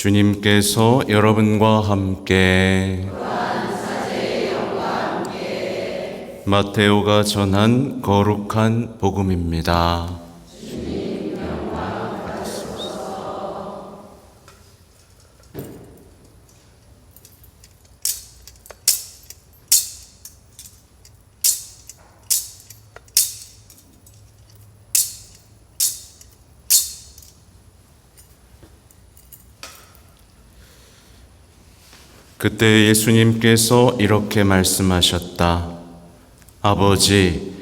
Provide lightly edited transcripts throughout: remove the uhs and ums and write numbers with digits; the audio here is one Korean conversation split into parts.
주님께서 여러분과 함께 마테오가 전한 거룩한 복음입니다. 그때 예수님께서 이렇게 말씀하셨다. 아버지,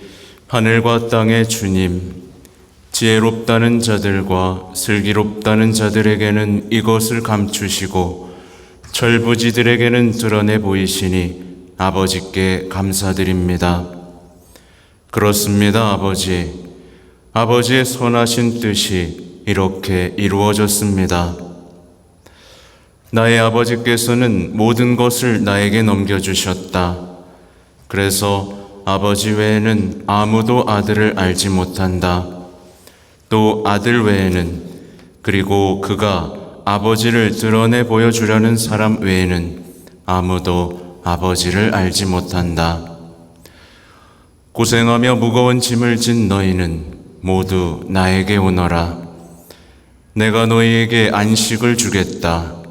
하늘과 땅의 주님, 지혜롭다는 자들과 슬기롭다는 자들에게는 이것을 감추시고 철부지들에게는 드러내 보이시니 아버지께 감사드립니다. 그렇습니다, 아버지. 아버지의 선하신 뜻이 이렇게 이루어졌습니다. 나의 아버지께서는 모든 것을 나에게 넘겨주셨다. 그래서 아버지 외에는 아무도 아들을 알지 못한다. 또 아들 외에는, 그리고 그가 아버지를 드러내 보여주려는 사람 외에는 아무도 아버지를 알지 못한다. 고생하며 무거운 짐을 진 너희는 모두 나에게 오너라. 내가 너희에게 안식을 주겠다.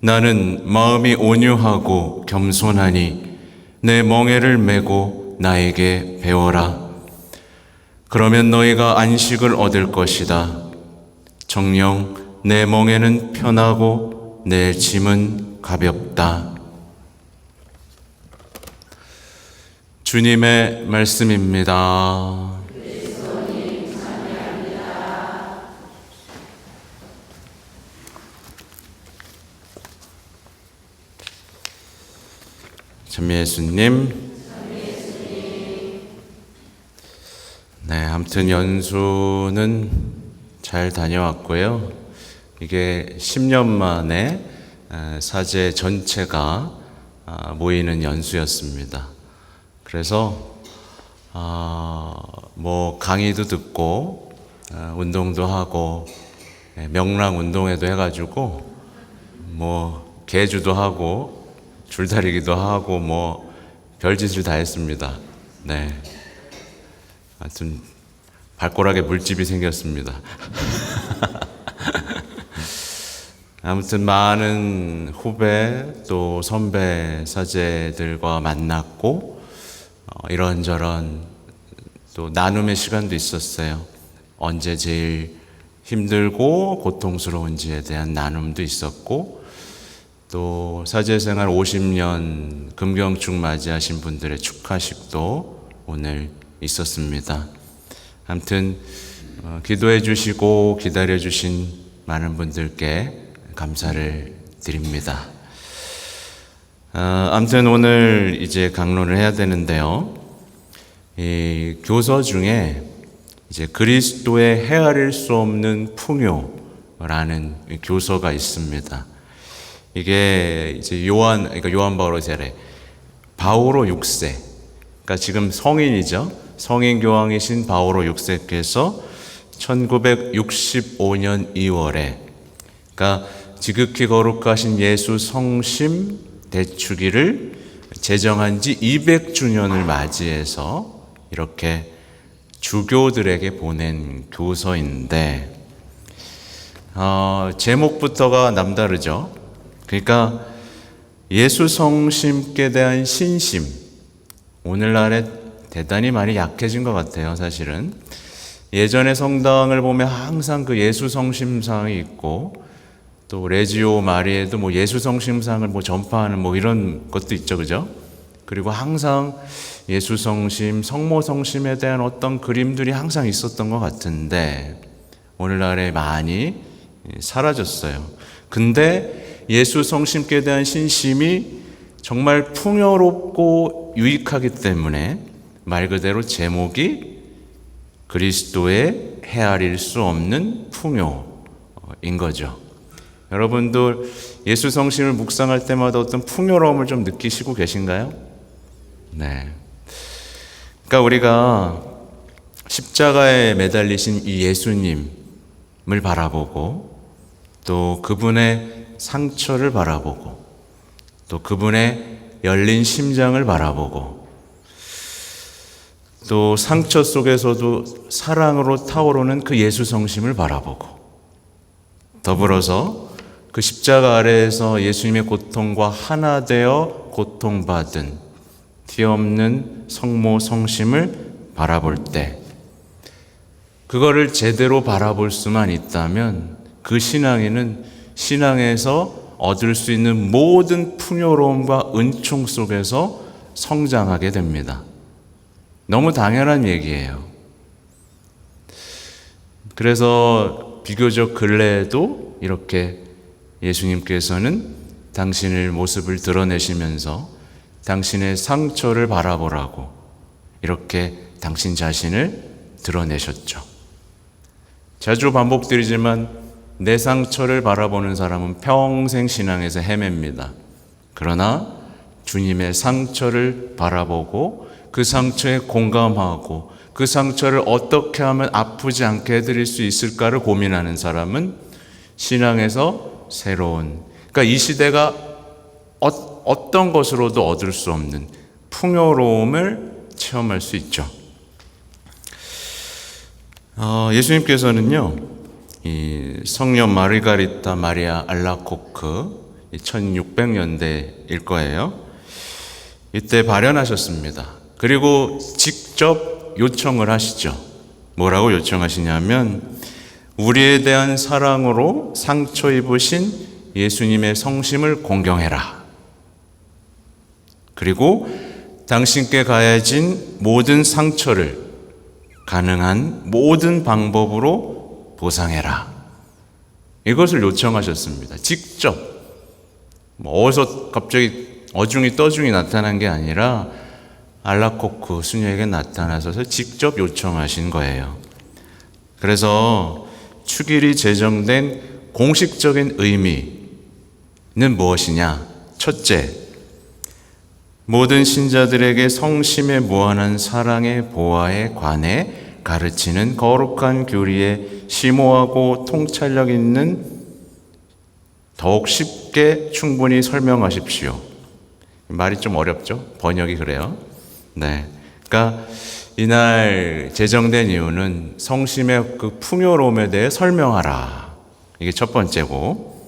나는 마음이 온유하고 겸손하니 내 멍에를 메고 나에게 배워라. 그러면 너희가 안식을 얻을 것이다. 정녕 내 멍에는 편하고 내 짐은 가볍다. 주님의 말씀입니다. 참 예수님. 네, 아무튼 연수는 잘 다녀왔고요. 이게 10년 만에 사제 전체가 모이는 연수였습니다. 그래서 뭐 강의도 듣고 운동도 하고 명랑 운동회도 해가지고 뭐 계주도 하고 줄다리기도 하고 뭐 별짓을 다 했습니다. 네, 하여튼 발가락에 물집이 생겼습니다. 아무튼 많은 후배 또 선배 사제들과 만났고 이런저런 또 나눔의 시간도 있었어요. 언제 제일 힘들고 고통스러운지에 대한 나눔도 있었고, 또 사제생활 50년 금경축 맞이하신 분들의 축하식도 오늘 있었습니다. 아무튼 기도해 주시고 기다려 주신 많은 분들께 감사를 드립니다. 아무튼 오늘 이제 강론을 해야 되는데요. 이 교서 중에 이제 그리스도의 헤아릴 수 없는 풍요라는 교서가 있습니다. 이게 이제 요한 바오로 세례, 바오로 6세, 그러니까 지금 성인이죠. 성인 교황이신 바오로 6세께서 1965년 2월에, 그러니까 지극히 거룩하신 예수 성심 대축일을 제정한 지 200주년을 맞이해서 이렇게 주교들에게 보낸 교서인데, 제목부터가 남다르죠. 그러니까 예수 성심께 대한 신심, 오늘날에 대단히 많이 약해진 것 같아요. 사실은 예전의 성당을 보면 항상 그 예수 성심상이 있고, 또 레지오 마리에도 뭐 예수 성심상을 뭐 전파하는 뭐 이런 것도 있죠, 그죠? 그리고 항상 예수 성심, 성모 성심에 대한 어떤 그림들이 항상 있었던 것 같은데 오늘날에 많이 사라졌어요. 근데 예수 성심께 대한 신심이 정말 풍요롭고 유익하기 때문에 말 그대로 제목이 그리스도의 헤아릴 수 없는 풍요인 거죠. 여러분들 예수 성심을 묵상할 때마다 어떤 풍요로움을 좀 느끼시고 계신가요? 네. 그러니까 우리가 십자가에 매달리신 이 예수님을 바라보고 또 그분의 상처를 바라보고 또 그분의 열린 심장을 바라보고 또 상처 속에서도 사랑으로 타오르는 그 예수 성심을 바라보고 더불어서 그 십자가 아래에서 예수님의 고통과 하나 되어 고통받은 티 없는 성모 성심을 바라볼 때 그거를 제대로 바라볼 수만 있다면 그 신앙인은 신앙에서 얻을 수 있는 모든 풍요로움과 은총 속에서 성장하게 됩니다. 너무 당연한 얘기예요. 그래서 비교적 근래에도 이렇게 예수님께서는 당신의 모습을 드러내시면서 당신의 상처를 바라보라고 이렇게 당신 자신을 드러내셨죠. 자주 반복드리지만 내 상처를 바라보는 사람은 평생 신앙에서 헤맵니다. 그러나 주님의 상처를 바라보고 그 상처에 공감하고 그 상처를 어떻게 하면 아프지 않게 해드릴 수 있을까를 고민하는 사람은 신앙에서 새로운, 그러니까 이 시대가 어떤 것으로도 얻을 수 없는 풍요로움을 체험할 수 있죠. 예수님께서는요, 이 성녀 마르가리타 마리아 알라코크 1600년대일 거예요. 이때 발현하셨습니다. 그리고 직접 요청을 하시죠. 뭐라고 요청하시냐면 우리에 대한 사랑으로 상처 입으신 예수님의 성심을 공경해라. 그리고 당신께 가해진 모든 상처를 가능한 모든 방법으로 보상해라. 이것을 요청하셨습니다. 직접. 어디서 갑자기 어중이 떠중이 나타난 게 아니라 알라코크 수녀에게 나타나셔서 직접 요청하신 거예요. 그래서 축일이 제정된 공식적인 의미는 무엇이냐? 첫째, 모든 신자들에게 성심의 무한한 사랑의 보화에 관해 가르치는 거룩한 교리에 심오하고 통찰력 있는 더욱 쉽게 충분히 설명하십시오. 말이 좀 어렵죠? 번역이 그래요. 네. 그러니까 이날 제정된 이유는 성심의 그 풍요로움에 대해 설명하라. 이게 첫 번째고,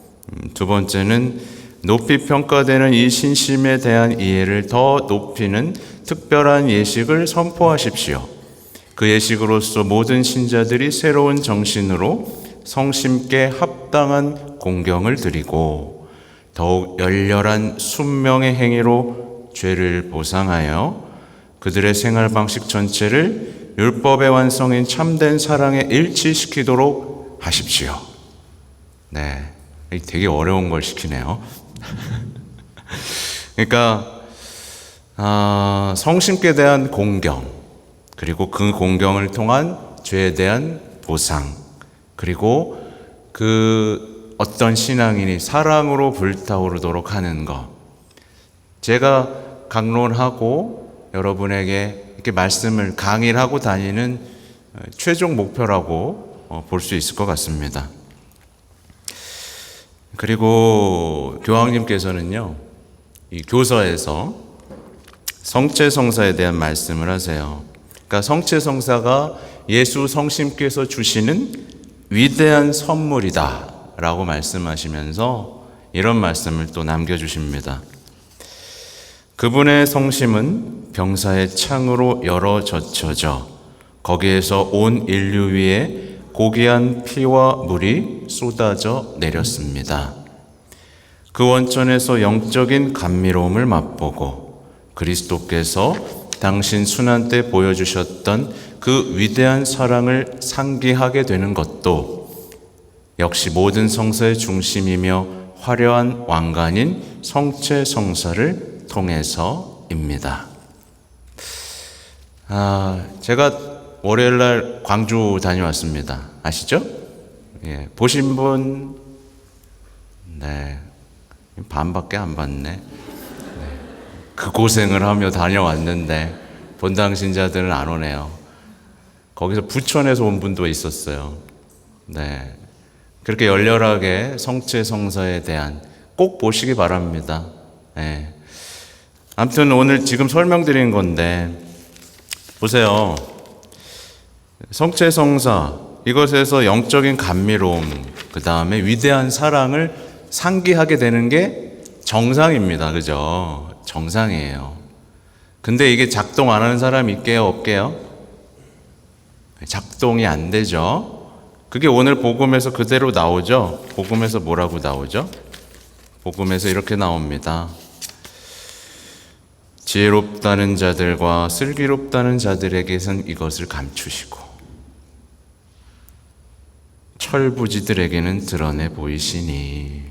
두 번째는 높이 평가되는 이 신심에 대한 이해를 더 높이는 특별한 예식을 선포하십시오. 그 예식으로서 모든 신자들이 새로운 정신으로 성심께 합당한 공경을 드리고 더욱 열렬한 순명의 행위로 죄를 보상하여 그들의 생활 방식 전체를 율법의 완성인 참된 사랑에 일치시키도록 하십시오. 네, 되게 어려운 걸 시키네요. 그러니까 성심께 대한 공경, 그리고 그 공경을 통한 죄에 대한 보상, 그리고 그 어떤 신앙인이 사랑으로 불타오르도록 하는 것. 제가 강론하고 여러분에게 이렇게 말씀을 강의를 하고 다니는 최종 목표라고 볼 수 있을 것 같습니다. 그리고 교황님께서는요, 이 교서에서 성체성사에 대한 말씀을 하세요. 그러니까 성체성사가 예수 성심께서 주시는 위대한 선물이다 라고 말씀하시면서 이런 말씀을 또 남겨주십니다. 그분의 성심은 병사의 창으로 열어젖혀져 거기에서 온 인류 위에 고귀한 피와 물이 쏟아져 내렸습니다. 그 원천에서 영적인 감미로움을 맛보고 그리스도께서 당신 순환 때 보여주셨던 그 위대한 사랑을 상기하게 되는 것도 역시 모든 성사의 중심이며 화려한 왕관인 성체성사를 통해서입니다. 제가 월요일날 광주 다녀왔습니다. 아시죠? 예, 보신 분? 네, 반밖에 안 봤네. 네, 그 고생을 하며 다녀왔는데 본당 신자들은 안 오네요. 거기서 부천에서 온 분도 있었어요. 네, 그렇게 열렬하게 성체 성사에 대한 꼭 보시기 바랍니다. 예. 아무튼 오늘 지금 설명드린 건데 보세요. 성체 성사 이것에서 영적인 감미로움 그 다음에 위대한 사랑을 상기하게 되는 게 정상입니다. 그죠? 정상이에요. 근데 이게 작동 안 하는 사람이 있게요? 없게요? 작동이 안 되죠. 그게 오늘 복음에서 그대로 나오죠. 복음에서 뭐라고 나오죠? 복음에서 이렇게 나옵니다. 지혜롭다는 자들과 슬기롭다는 자들에게선 이것을 감추시고 철부지들에게는 드러내 보이시니.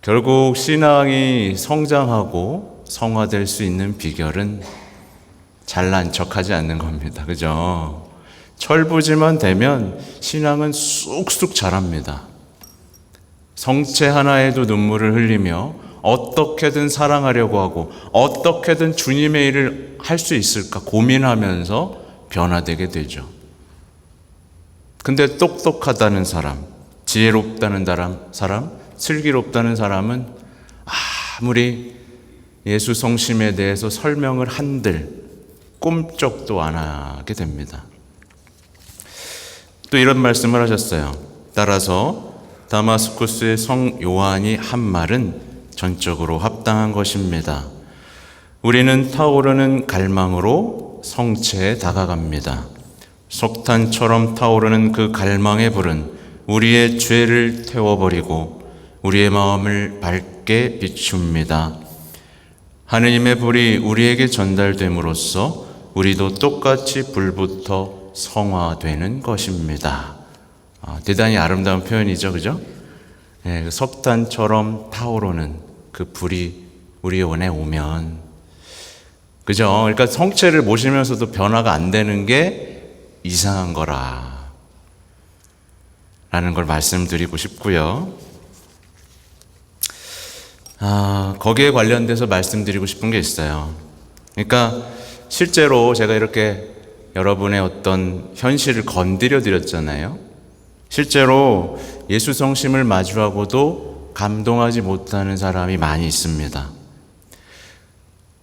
결국 신앙이 성장하고 성화될 수 있는 비결은 잘난 척하지 않는 겁니다. 그죠? 철부지만 되면 신앙은 쑥쑥 자랍니다. 성체 하나에도 눈물을 흘리며 어떻게든 사랑하려고 하고 어떻게든 주님의 일을 할 수 있을까 고민하면서 변화되게 되죠. 근데 똑똑하다는 사람, 지혜롭다는 사람, 슬기롭다는 사람은 아무리 예수 성심에 대해서 설명을 한들 꿈쩍도 안 하게 됩니다. 또 이런 말씀을 하셨어요. 따라서 다마스쿠스의 성 요한이 한 말은 전적으로 합당한 것입니다. 우리는 타오르는 갈망으로 성체에 다가갑니다. 석탄처럼 타오르는 그 갈망의 불은 우리의 죄를 태워버리고 우리의 마음을 밝게 비춥니다. 하느님의 불이 우리에게 전달됨으로써 우리도 똑같이 불부터 성화되는 것입니다. 대단히 아름다운 표현이죠, 그죠? 네, 석탄처럼 타오르는 그 불이 우리 원에 오면, 그죠? 그러니까 성체를 모시면서도 변화가 안 되는 게 이상한 거라 라는 걸 말씀드리고 싶고요. 거기에 관련돼서 말씀드리고 싶은 게 있어요. 그러니까 실제로 제가 이렇게 여러분의 어떤 현실을 건드려 드렸잖아요. 실제로 예수 성심을 마주하고도 감동하지 못하는 사람이 많이 있습니다.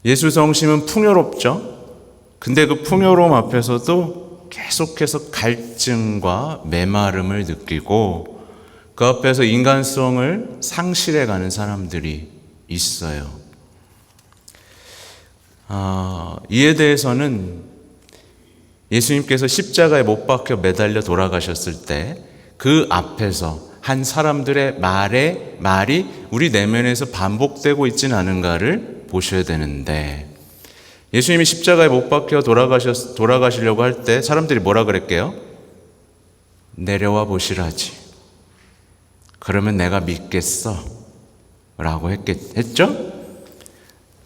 예수 성심은 풍요롭죠. 근데 그 풍요로움 앞에서도 계속해서 갈증과 메마름을 느끼고 그 앞에서 인간성을 상실해가는 사람들이 있어요. 이에 대해서는 예수님께서 십자가에 못 박혀 매달려 돌아가셨을 때 그 앞에서 한 사람들의 말이 우리 내면에서 반복되고 있지는 않은가를 보셔야 되는데, 예수님이 십자가에 못 박혀 돌아가시려고 할 때 사람들이 뭐라 그랬게요? 내려와 보시라지. 그러면 내가 믿겠어 라고 했죠?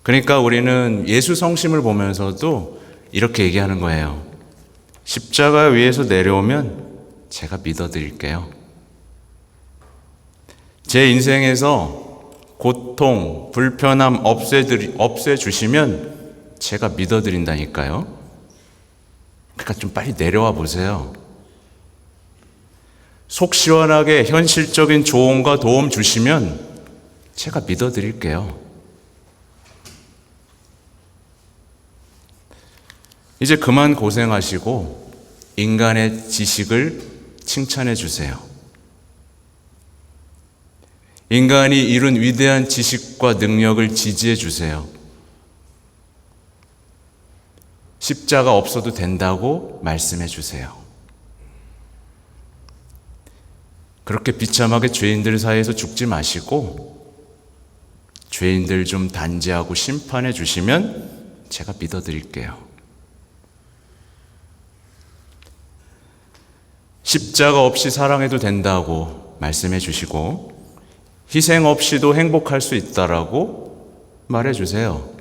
그러니까 우리는 예수 성심을 보면서도 이렇게 얘기하는 거예요. 십자가 위에서 내려오면 제가 믿어드릴게요. 제 인생에서 고통, 불편함 없애주시면 제가 믿어드린다니까요. 그러니까 좀 빨리 내려와 보세요. 속 시원하게 현실적인 조언과 도움 주시면 제가 믿어드릴게요. 이제 그만 고생하시고 인간의 지식을 칭찬해 주세요. 인간이 이룬 위대한 지식과 능력을 지지해 주세요. 십자가 없어도 된다고 말씀해 주세요. 그렇게 비참하게 죄인들 사이에서 죽지 마시고 죄인들 좀 단죄하고 심판해 주시면 제가 믿어드릴게요. 십자가 없이 사랑해도 된다고 말씀해 주시고 희생 없이도 행복할 수 있다라고 말해 주세요.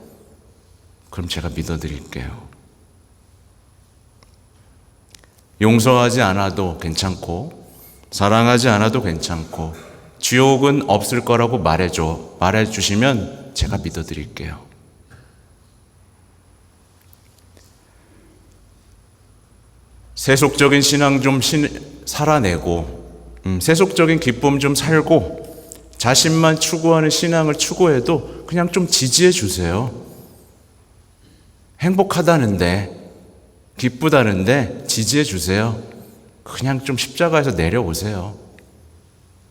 그럼 제가 믿어드릴게요. 용서하지 않아도 괜찮고 사랑하지 않아도 괜찮고 지옥은 없을 거라고 말해 주시면 제가 믿어드릴게요. 세속적인 신앙 좀 살아내고 세속적인 기쁨 좀 살고 자신만 추구하는 신앙을 추구해도 그냥 좀 지지해 주세요. 행복하다는데, 기쁘다는데 지지해 주세요. 그냥 좀 십자가에서 내려오세요.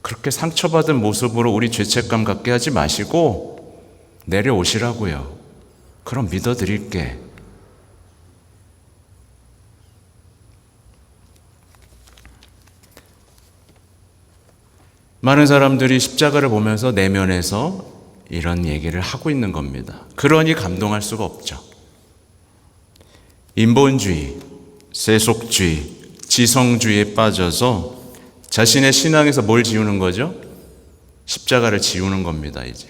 그렇게 상처받은 모습으로 우리 죄책감 갖게 하지 마시고 내려오시라고요. 그럼 믿어드릴게. 많은 사람들이 십자가를 보면서 내면에서 이런 얘기를 하고 있는 겁니다. 그러니 감동할 수가 없죠. 인본주의, 세속주의, 지성주의에 빠져서 자신의 신앙에서 뭘 지우는 거죠? 십자가를 지우는 겁니다, 이제.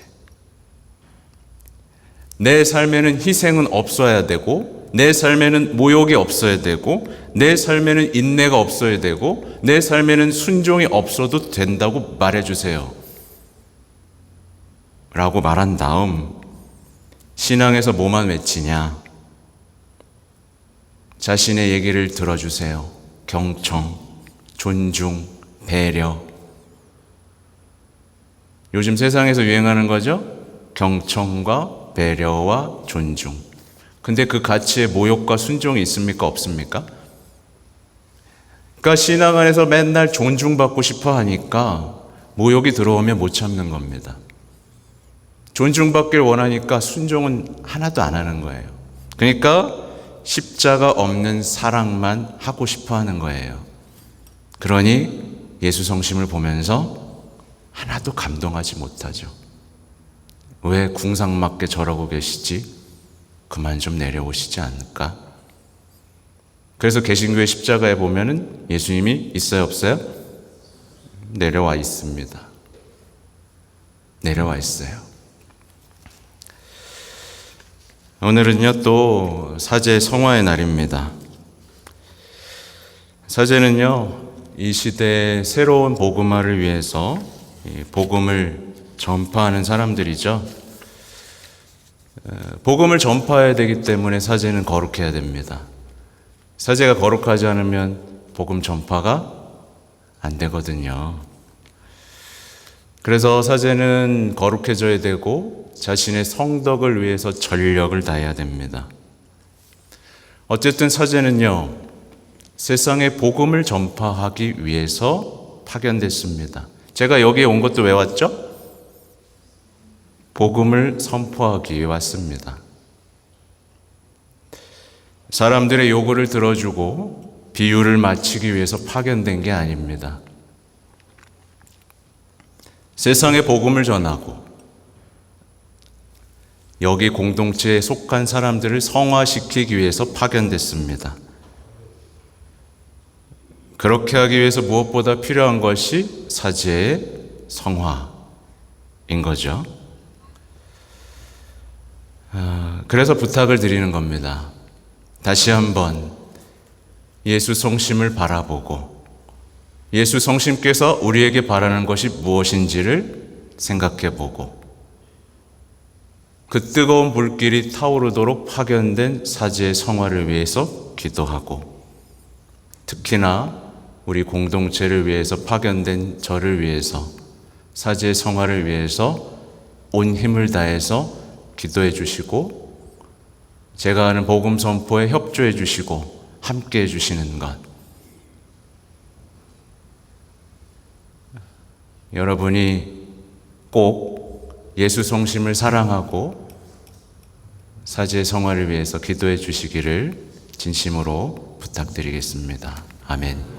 내 삶에는 희생은 없어야 되고, 내 삶에는 모욕이 없어야 되고, 내 삶에는 인내가 없어야 되고, 내 삶에는 순종이 없어도 된다고 말해주세요. 라고 말한 다음 신앙에서 뭐만 외치냐? 자신의 얘기를 들어주세요. 경청, 존중, 배려. 요즘 세상에서 유행하는 거죠? 경청과 배려와 존중. 근데 그 가치에 모욕과 순종이 있습니까? 없습니까? 그러니까 신앙 안에서 맨날 존중받고 싶어 하니까 모욕이 들어오면 못 참는 겁니다. 존중받길 원하니까 순종은 하나도 안 하는 거예요. 그러니까 십자가 없는 사랑만 하고 싶어 하는 거예요. 그러니 예수 성심을 보면서 하나도 감동하지 못하죠. 왜 궁상맞게 저러고 계시지? 그만 좀 내려오시지 않을까? 그래서 개신교의 십자가에 보면은 예수님이 있어요, 없어요? 내려와 있습니다. 내려와 있어요. 오늘은요, 또 사제 성화의 날입니다. 사제는요, 이 시대의 새로운 복음화를 위해서 복음을 전파하는 사람들이죠. 복음을 전파해야 되기 때문에 사제는 거룩해야 됩니다. 사제가 거룩하지 않으면 복음 전파가 안 되거든요. 그래서 사제는 거룩해져야 되고 자신의 성덕을 위해서 전력을 다해야 됩니다. 어쨌든 사제는요, 세상에 복음을 전파하기 위해서 파견됐습니다. 제가 여기에 온 것도 왜 왔죠? 복음을 선포하기 위해 왔습니다. 사람들의 요구를 들어주고 비유를 맞추기 위해서 파견된 게 아닙니다. 세상에 복음을 전하고 여기 공동체에 속한 사람들을 성화시키기 위해서 파견됐습니다. 그렇게 하기 위해서 무엇보다 필요한 것이 사제의 성화인 거죠. 그래서 부탁을 드리는 겁니다. 다시 한번 예수 성심을 바라보고 예수 성심께서 우리에게 바라는 것이 무엇인지를 생각해보고 그 뜨거운 불길이 타오르도록 파견된 사제의 성화를 위해서 기도하고 특히나 우리 공동체를 위해서 파견된 저를 위해서 사제의 성화를 위해서 온 힘을 다해서 기도해 주시고 제가 하는 복음 선포에 협조해 주시고 함께 해 주시는 것, 여러분이 꼭 예수 성심을 사랑하고 사제의 성화를 위해서 기도해 주시기를 진심으로 부탁드리겠습니다. 아멘.